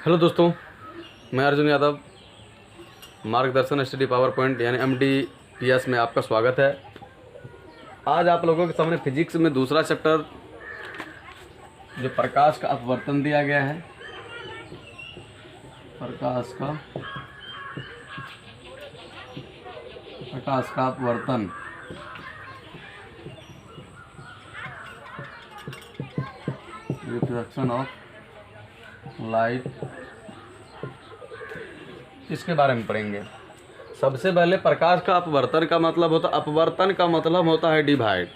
Hello दोस्तों, मैं अर्जुन यादव। मार्गदर्शन स्टडी पावर पॉइंट यानी MDPS में आपका स्वागत है। आज आप लोगों के सामने फिजिक्स में दूसरा चैप्टर जो प्रकाश का अपवर्तन दिया गया है, प्रकाश का अपवर्तन, रिफ्रैक्शन ऑफ लाइट, इसके बारे में पढ़ेंगे। सबसे पहले प्रकाश का अपवर्तन का मतलब होता है डिवाइड।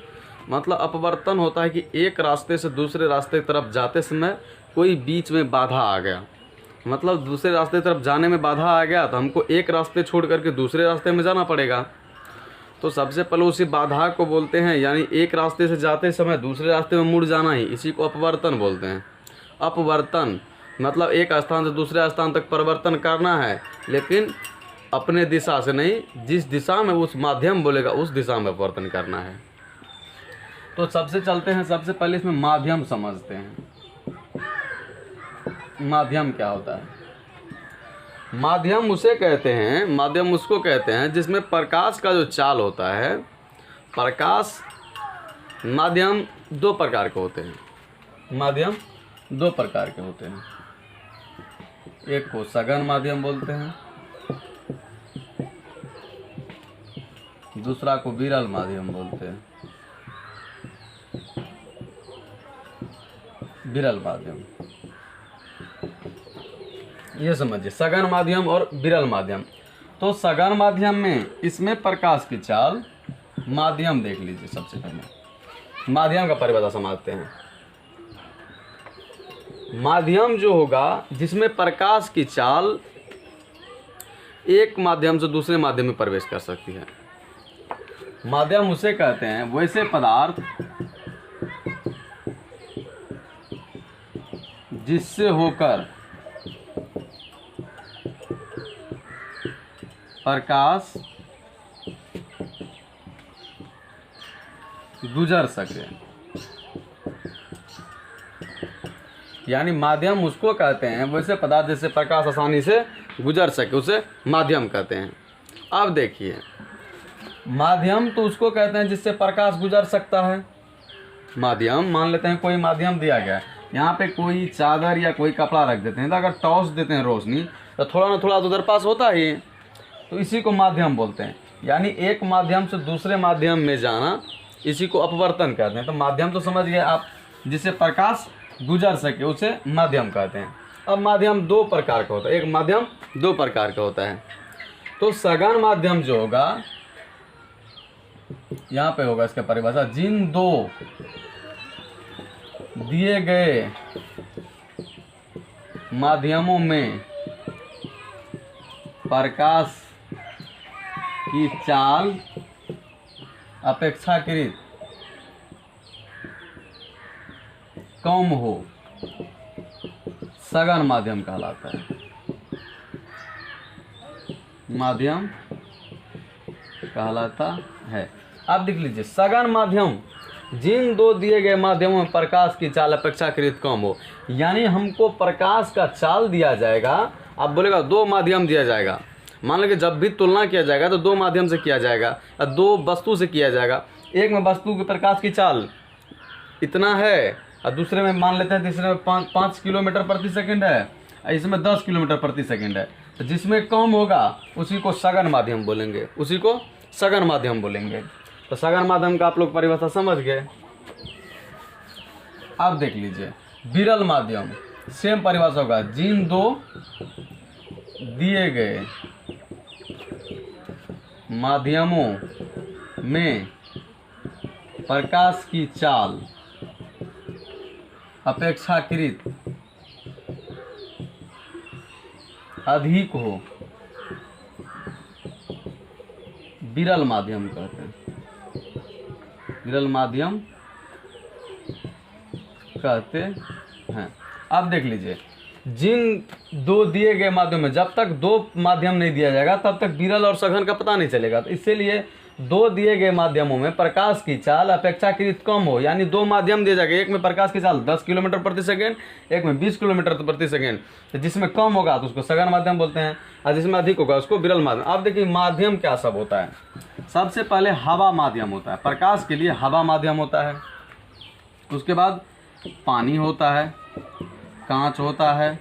मतलब अपवर्तन होता है कि एक रास्ते से दूसरे रास्ते की तरफ जाते समय कोई बीच में बाधा आ गया, मतलब दूसरे रास्ते की तरफ जाने में बाधा आ गया तो हमको एक रास्ते छोड़ करके दूसरे रास्ते में जाना पड़ेगा। तो सबसे पहले उसी बाधा को बोलते हैं, यानी एक रास्ते से जाते समय दूसरे रास्ते में मुड़ जाना ही, इसी को अपवर्तन बोलते हैं। अपवर्तन मतलब एक स्थान से दूसरे स्थान तक परिवर्तन करना है, लेकिन अपने दिशा से नहीं, जिस दिशा में उस माध्यम बोलेगा उस दिशा में अपवर्तन करना है। तो सबसे पहले इसमें माध्यम समझते हैं। माध्यम क्या होता है? माध्यम उसको कहते हैं जिसमें प्रकाश का जो चाल होता है। माध्यम दो प्रकार के होते हैं। एक को सघन माध्यम बोलते हैं, दूसरा को विरल माध्यम बोलते हैं। विरल माध्यम, ये समझिए, सघन माध्यम और विरल माध्यम। तो सघन माध्यम में इसमें प्रकाश की चाल, माध्यम देख लीजिए। सबसे पहले माध्यम का परिभाषा समझते हैं। माध्यम जो होगा जिसमें प्रकाश की चाल एक माध्यम से दूसरे माध्यम में प्रवेश कर सकती है, माध्यम उसे कहते हैं। वैसे पदार्थ जिससे होकर प्रकाश गुजर सके, यानी माध्यम उसको कहते हैं। वैसे पदार्थ जिससे प्रकाश आसानी से गुजर सके उसे माध्यम कहते हैं। अब देखिए, माध्यम तो उसको कहते हैं जिससे प्रकाश गुजर सकता है। माध्यम, मान लेते हैं कोई माध्यम दिया गया है, यहाँ पे कोई चादर या कोई कपड़ा रख देते हैं, तो अगर टॉस देते हैं रोशनी तो थोड़ा ना थोड़ा तो उधर पास होता ही है, तो इसी को माध्यम बोलते हैं। यानी एक माध्यम से दूसरे माध्यम में जाना, इसी को अपवर्तन कहते हैं। तो माध्यम तो समझ गए आप, जिससे प्रकाश गुजर सके उसे माध्यम कहते हैं। अब माध्यम दो प्रकार का होता है, एक माध्यम दो प्रकार का होता है। तो सघन माध्यम जो होगा, यहाँ पे होगा इसका परिभाषा, जिन दो दिए गए माध्यमों में प्रकाश की चाल अपेक्षाकृत कम हो, सघन माध्यम कहलाता है। माध्यम कहलाता है। अब देख लीजिए, सघन माध्यम जिन दो दिए गए माध्यमों में प्रकाश की चाल अपेक्षाकृत कम हो, यानी हमको प्रकाश का चाल दिया जाएगा। आप बोलेगा दो माध्यम दिया जाएगा, मान लीजिए जब भी तुलना किया जाएगा तो दो माध्यम से किया जाएगा या दो वस्तु से किया जाएगा। एक में वस्तु के प्रकाश की चाल इतना है और दूसरे में मान लेते हैं, तीसरे में 5 किलोमीटर प्रति सेकंड है, इसमें 10 किलोमीटर प्रति सेकंड है। तो जिसमें कम होगा उसी को सघन माध्यम बोलेंगे। तो सघन माध्यम का आप लोग परिभाषा समझ गए। अब देख लीजिए, विरल माध्यम, सेम परिभाषा होगा, जिन दो दिए गए माध्यमों में प्रकाश की चाल अपेक्षाकृत अधिक हो, विरल माध्यम कहते हैं। विरल माध्यम कहते हैं। अब देख लीजिए, जिन दो दिए गए माध्यम में, जब तक दो माध्यम नहीं दिया जाएगा तब तक विरल और सघन का पता नहीं चलेगा। तो इसीलिए दो दिए गए माध्यमों में प्रकाश की चाल अपेक्षाकृत कम हो, यानी दो माध्यम दिए जाएंगे, एक में प्रकाश की चाल 10 किलोमीटर प्रति सेकेंड, एक में 20 किलोमीटर प्रति सेकेंड, तो जिसमें कम होगा तो उसको सघन माध्यम बोलते हैं और जिसमें अधिक होगा उसको विरल माध्यम। अब देखिए माध्यम क्या सब होता है। सबसे पहले हवा माध्यम होता है, प्रकाश के लिए हवा माध्यम होता है। उसके बाद पानी होता है, कांच होता है,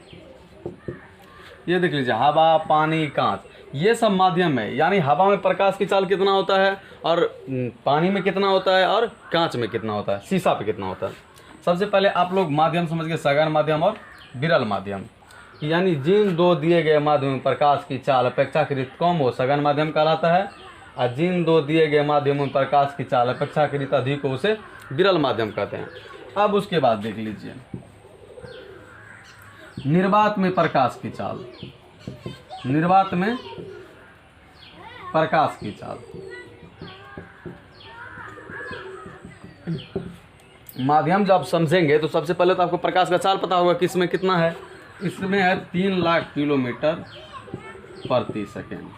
ये देख लीजिए हवा, पानी, कांच, ये सब माध्यम है। यानी हवा में प्रकाश की चाल कितना होता है और पानी में कितना होता है और कांच में कितना होता है, शीशा पे कितना होता है। सबसे पहले आप लोग माध्यम समझ गए, सघन माध्यम और विरल माध्यम। यानी जिन दो दिए गए माध्यम में प्रकाश की चाल अपेक्षाकृत कम हो सघन माध्यम कहलाता है, और जिन दो दिए गए माध्यमों में प्रकाश की चाल अपेक्षाकृत अधिक हो उसे विरल माध्यम कहते हैं। अब उसके बाद देख लीजिए निर्वात में प्रकाश की चाल, निर्वात में प्रकाश की चाल। माध्यम जब समझेंगे तो सबसे पहले तो आपको प्रकाश का चाल पता होगा कि इसमें कितना है, इसमें है 3 लाख किलोमीटर प्रति सेकेंड।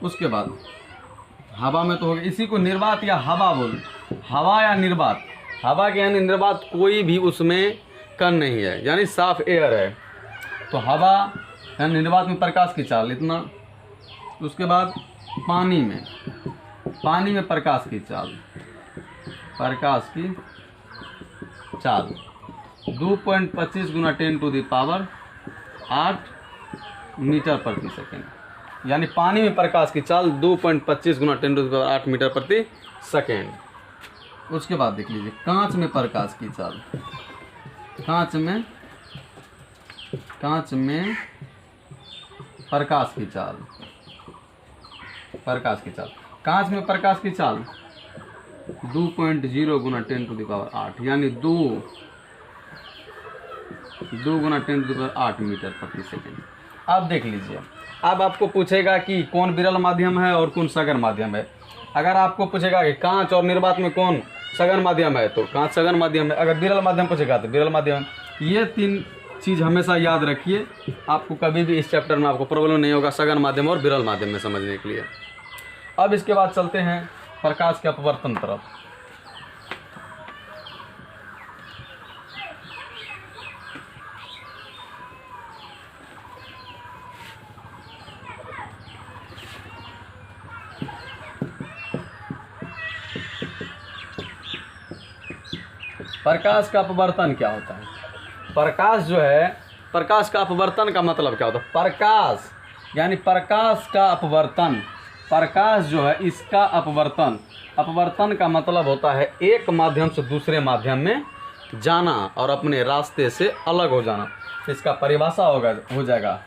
उसके बाद हवा में तो होगा, इसी को निर्वात या हवा बोल, हवा या निर्वात। हवा के यानी निर्वात कोई भी उसमें कण नहीं है, यानी साफ एयर है, तो हवा यानी निर्वात में प्रकाश की चाल इतना। उसके बाद पानी में, पानी में प्रकाश की चाल, प्रकाश की चाल 2.25 × 10⁸ मीटर प्रति सेकेंड। यानी पानी में प्रकाश की चाल 2.25 × 10⁸ मीटर प्रति सेकेंड। उसके बाद देख लीजिए कांच में प्रकाश की चाल, कांच में प्रकाश की चाल, प्रकाश की चाल, कांच में प्रकाश की चाल 2.0 × 10⁸, यानी 2 × 10⁸ मीटर प्रति सेकेंड। अब देख लीजिए, अब आपको पूछेगा कि कौन विरल माध्यम है और कौन सघन माध्यम है। अगर आपको पूछेगा कि कांच और निर्वात में कौन सघन माध्यम है तो कांच सघन माध्यम है, अगर विरल माध्यम पूछेगा तो विरल माध्यम है। ये 3 चीज़ हमेशा याद रखिए, आपको कभी भी इस चैप्टर में आपको प्रॉब्लम नहीं होगा सघन माध्यम और विरल माध्यम में समझने के लिए। अब इसके बाद चलते हैं प्रकाश के अपवर्तन तरफ। प्रकाश का अपवर्तन क्या होता है? प्रकाश जो है, प्रकाश का अपवर्तन का मतलब क्या होता है? प्रकाश यानी प्रकाश का अपवर्तन, प्रकाश जो है इसका अपवर्तन, अपवर्तन का मतलब होता है एक माध्यम से दूसरे माध्यम में जाना और अपने रास्ते से अलग हो जाना। इसका परिभाषा हो जाएगा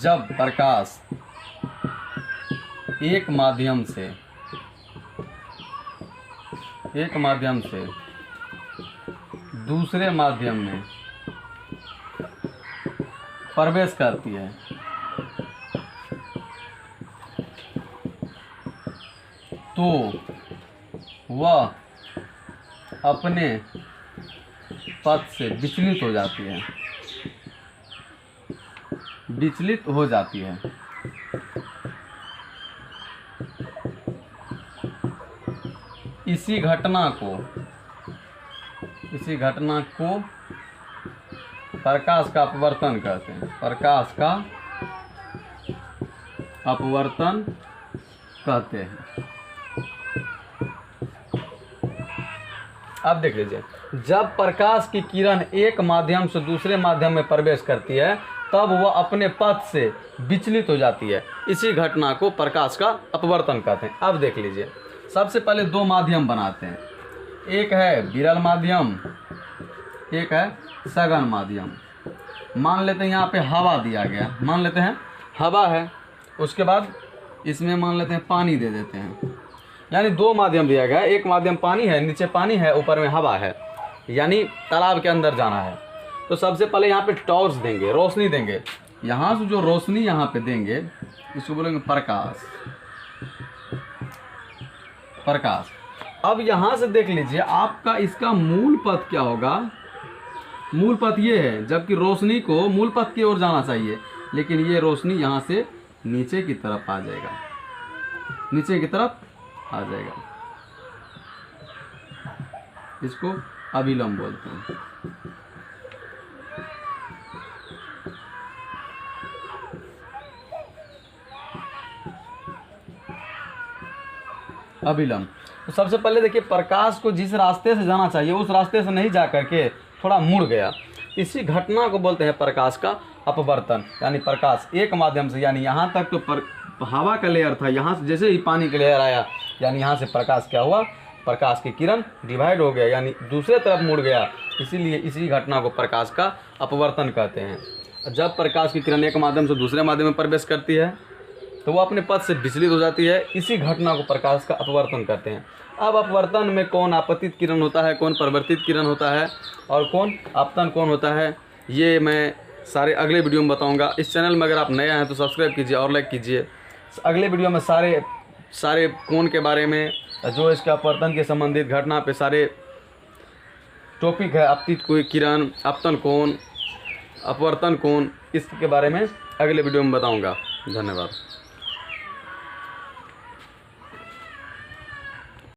जब प्रकाश एक माध्यम से दूसरे माध्यम में प्रवेश करती है तो वह अपने पथ से विचलित हो जाती है, इसी घटना को प्रकाश का अपवर्तन कहते हैं। प्रकाश का अपवर्तन कहते हैं। अब देख लीजिए, जब प्रकाश की किरण एक माध्यम से दूसरे माध्यम में प्रवेश करती है तब वह अपने पथ से विचलित हो जाती है, इसी घटना को प्रकाश का अपवर्तन कहते हैं। अब देख लीजिए, सबसे पहले 2 माध्यम बनाते हैं, एक है विरल माध्यम, एक है सघन माध्यम। मान लेते हैं यहाँ पे हवा दिया गया, मान लेते हैं हवा है, उसके बाद इसमें मान लेते हैं पानी दे देते हैं, यानी 2 माध्यम दिया गया है। एक माध्यम पानी है, नीचे पानी है, ऊपर में हवा है, यानी तालाब के अंदर जाना है। तो सबसे पहले यहाँ पे टॉर्च देंगे, रोशनी देंगे, यहाँ से जो रोशनी यहाँ पे देंगे इसको बोलेंगे प्रकाश। प्रकाश। अब यहाँ से देख लीजिए आपका इसका मूल पथ क्या होगा? मूल पथ ये है, जबकि रोशनी को मूल पथ की ओर जाना चाहिए, लेकिन ये रोशनी यहाँ से नीचे की तरफ आ जाएगा। नीचे की तरफ आ जाएगा। इसको अभिलंब बोलते हैं। अभिलंब। तो सबसे पहले देखिए, प्रकाश को जिस रास्ते से जाना चाहिए उस रास्ते से नहीं जा करके थोड़ा मुड़ गया, इसी घटना को बोलते हैं प्रकाश का अपवर्तन। यानी प्रकाश एक माध्यम से, यानी यहाँ तक तो हवा का लेयर था, यहाँ से जैसे ही पानी का लेयर आया, यानी यहाँ से प्रकाश क्या हुआ, प्रकाश की किरण डिवाइड हो गया, यानी दूसरे तरफ मुड़ गया। इसीलिए इसी घटना को प्रकाश का अपवर्तन कहते हैं। जब प्रकाश की किरण एक माध्यम से दूसरे माध्यम में प्रवेश करती है तो वो अपने पथ से विचलित हो जाती है, इसी घटना को प्रकाश का अपवर्तन कहते हैं। अब अपवर्तन में कौन आपतित किरण होता है, कौन परिवर्तित किरण होता है और कौन आपतन कौन होता है, ये मैं सारे अगले वीडियो में बताऊंगा। इस चैनल में अगर आप नए हैं तो सब्सक्राइब कीजिए और लाइक कीजिए। अगले वीडियो में सारे कोण के बारे में, जो इसके अपवर्तन के संबंधित घटना पे सारे टॉपिक है, आपतित कोई किरण, आपतन कोण, अपवर्तन कोण, इसके बारे में अगले वीडियो में बताऊंगा। धन्यवाद।